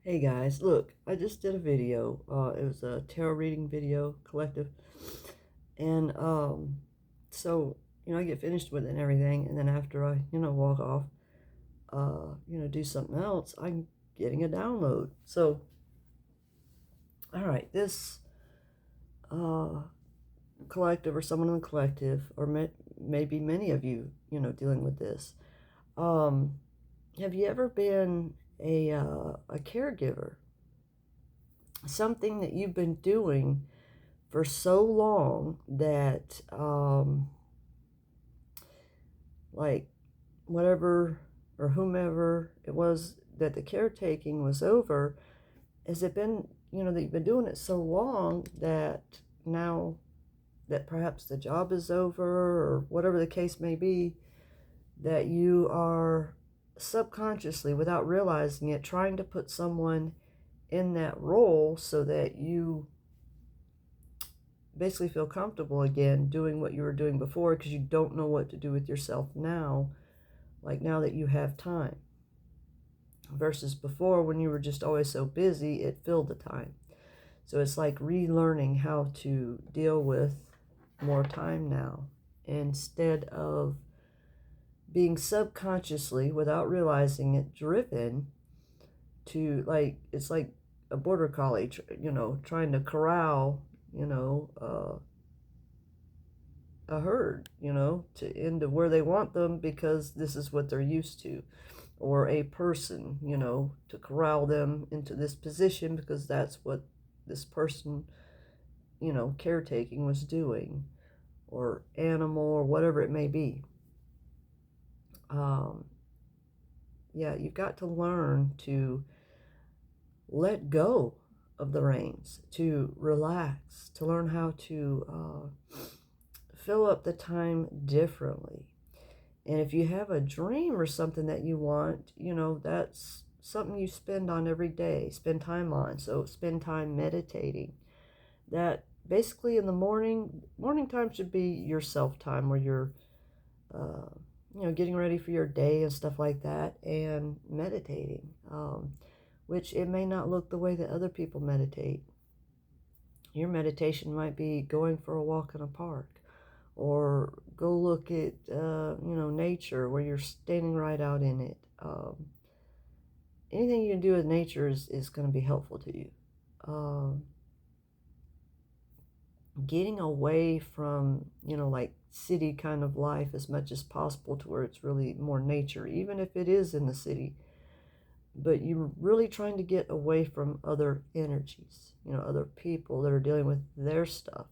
Hey guys, look, I just did a video. It was a tarot reading video collective. And so, I get finished with it and everything. And then after I, walk off, do something else, I'm getting a download. So, all right, this uh, collective or someone in the collective, or maybe many of you, dealing with this. Um, have you ever been a caregiver? Something that you've been doing for so long that like whatever or whomever it was that the caretaking was over, has it been, that you've been doing it so long that now that perhaps the job is over or whatever the case may be, that you are subconsciously, without realizing it, trying to put someone in that role so that you basically feel comfortable again doing what you were doing before, because you don't know what to do with yourself now, like now that you have time, versus before when you were just always so busy it filled the time. So it's like relearning how to deal with more time now, instead of being subconsciously, without realizing it, driven to, like, it's like a border collie, trying to corral, a herd, to into where they want them because this is what they're used to, or a person, to corral them into this position because that's what this person, caretaking was doing, or animal, or whatever it may be. Um, yeah, you've got to learn to let go of the reins, to relax, to learn how to fill up the time differently. And if you have a dream or something that you want, that's something you spend on every day, spend time on. So spend time meditating. That basically in the morning time should be your self time, where you're, uh, getting ready for your day and stuff like that, and meditating, which it may not look the way that other people meditate. Your meditation might be going for a walk in a park, or go look at nature where you're standing right out in it. Anything you can do with nature is going to be helpful to you. Um, Getting away from like city kind of life as much as possible, to where it's really more nature, even if it is in the city, but you're really trying to get away from other energies, other people that are dealing with their stuff,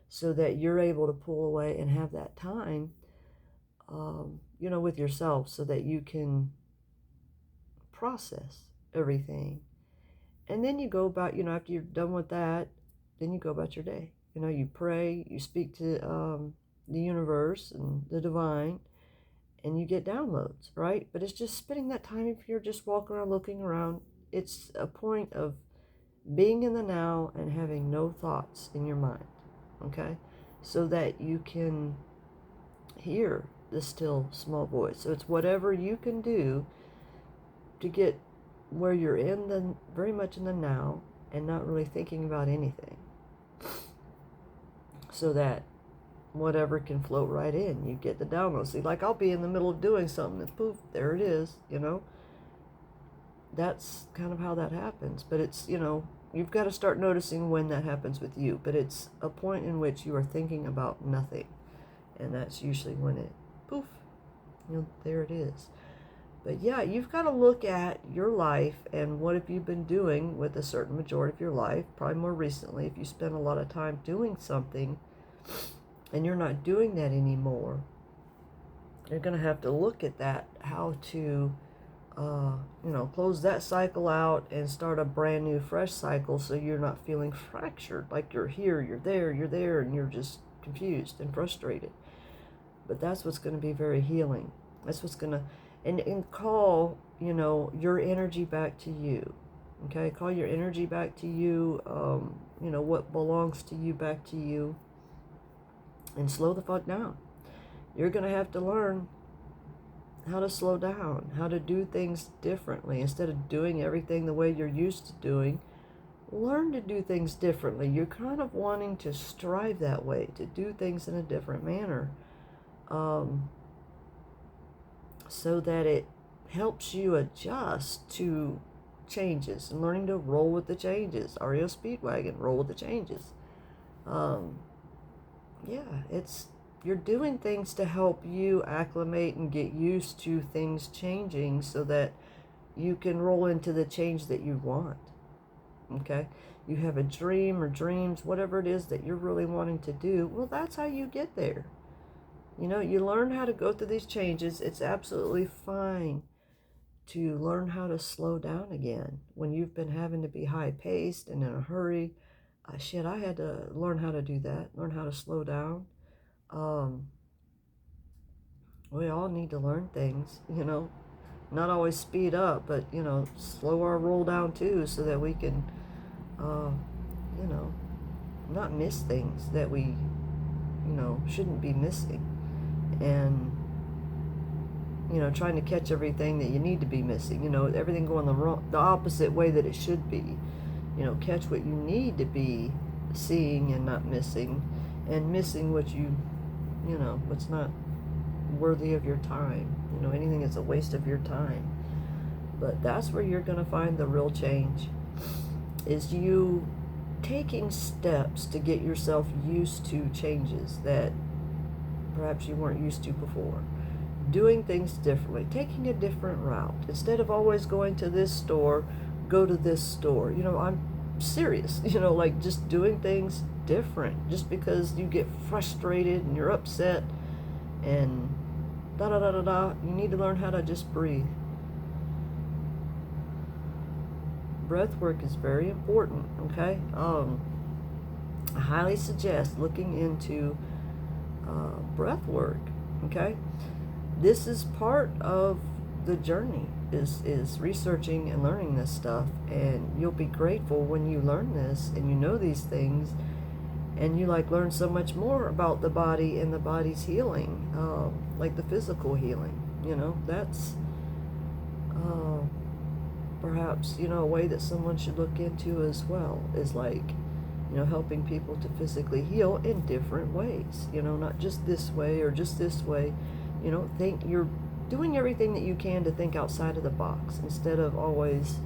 so that you're able to pull away and have that time, with yourself, so that you can process everything. And then you go about, after you're done with that, then you go about your day. You pray, you speak to the universe and the divine, and you get downloads, right? But it's just spending that time. If you're just walking around, looking around, it's a point of being in the now and having no thoughts in your mind, okay? So that you can hear the still small voice. So it's whatever you can do to get where you're in the very much in the now and not really thinking about anything, so that whatever can float right in. You get the download. See, like, I'll be in the middle of doing something and poof, there it is. That's kind of how that happens. But it's, you've got to start noticing when that happens with you. But it's a point in which you are thinking about nothing, and that's usually when it poof, there it is. But yeah, you've got to look at your life and what have you been doing with a certain majority of your life. Probably more recently, if you spend a lot of time doing something and you're not doing that anymore, you're going to have to look at that, how to, close that cycle out and start a brand new, fresh cycle, so you're not feeling fractured, like you're here, you're there, and you're just confused and frustrated. But that's what's going to be very healing. That's what's going to, and call, your energy back to you. Okay, call your energy back to you, what belongs to you back to you, and slow the fuck down. You're going to have to learn how to slow down, how to do things differently. Instead of doing everything the way you're used to doing, learn to do things differently. You're kind of wanting to strive that way, to do things in a different manner, so that it helps you adjust to changes and learning to roll with the changes. REO Speedwagon, roll with the changes. You're doing things to help you acclimate and get used to things changing so that you can roll into the change that you want. Okay? You have a dream or dreams, whatever it is that you're really wanting to do. Well, that's how you get there. You know, you learn how to go through these changes. It's absolutely fine to learn how to slow down again when you've been having to be high paced and in a hurry. I had to learn how to do that, learn how to slow down. We all need to learn things, you know, not always speed up, but, you know, slow our roll down too, so that we can, you know, not miss things that we, you know, shouldn't be missing. And, you know, trying to catch everything that you need to be missing, you know, everything going the opposite way that it should be. You know, catch what you need to be seeing and not missing, and missing what you know, what's not worthy of your time. You know, anything that's a waste of your time. But that's where you're going to find the real change, is you taking steps to get yourself used to changes that perhaps you weren't used to before. Doing things differently, taking a different route. Instead of always going to this store, go to this store. You know, I'm serious, you know, like just doing things different. Just because you get frustrated and you're upset and you need to learn how to just breathe. Breath work is very important, okay? I highly suggest looking into breath work, okay? This is part of the journey, is researching and learning this stuff, and you'll be grateful when you learn this and you know these things, and you learn so much more about the body and the body's healing, like the physical healing. You know, that's perhaps, you know, a way that someone should look into as well, is you know, helping people to physically heal in different ways. You know, not just this way or just this way. You know, think you're doing everything that you can to think outside of the box instead of always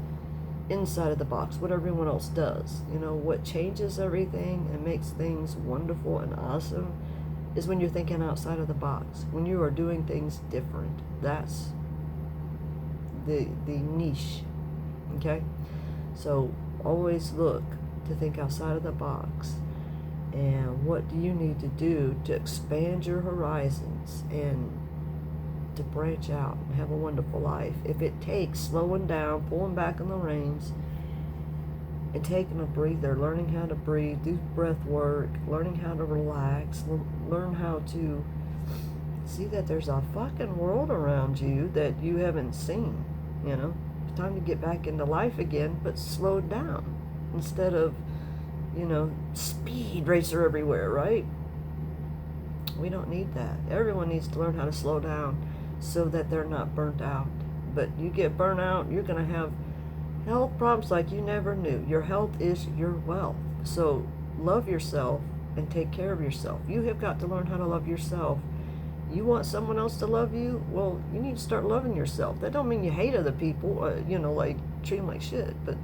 inside of the box, what everyone else does. You know, what changes everything and makes things wonderful and awesome is when you're thinking outside of the box, when you are doing things different. That's the niche, okay? So always look to think outside of the box, and what do you need to do to expand your horizons and to branch out and have a wonderful life. If it takes slowing down, pulling back on the reins, and taking a breather, learning how to breathe, do breath work, learning how to relax, learn how to see that there's a fucking world around you that you haven't seen. You know, it's time to get back into life again, but slow down instead of, you know, speed racer everywhere, right? We don't need that. Everyone needs to learn how to slow down so that they're not burnt out. But you get burnt out, you're going to have health problems like you never knew. Your health is your wealth. So love yourself and take care of yourself. You have got to learn how to love yourself. You want someone else to love you? Well, you need to start loving yourself. That don't mean you hate other people, you know, like treat them like shit. But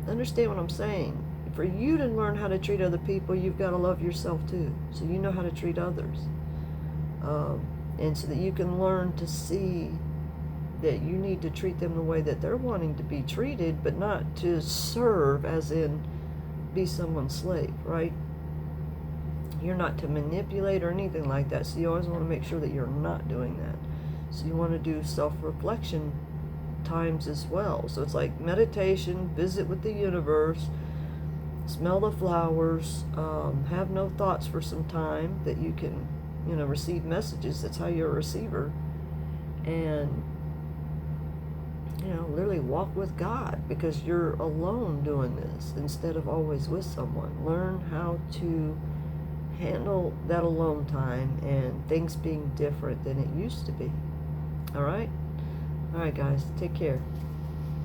understand what I'm saying. For you to learn how to treat other people, you've got to love yourself too. So you know how to treat others. And so that you can learn to see that you need to treat them the way that they're wanting to be treated, but not to serve, as in be someone's slave, right? You're not to manipulate or anything like that. So you always want to make sure that you're not doing that. So you want to do self-reflection times as well. So it's like meditation, visit with the universe, smell the flowers, have no thoughts for some time that you can, you know, receive messages. That's how you're a receiver. And, you know, literally walk with God, because you're alone doing this instead of always with someone. Learn how to handle that alone time and things being different than it used to be. All right? All right, guys. Take care.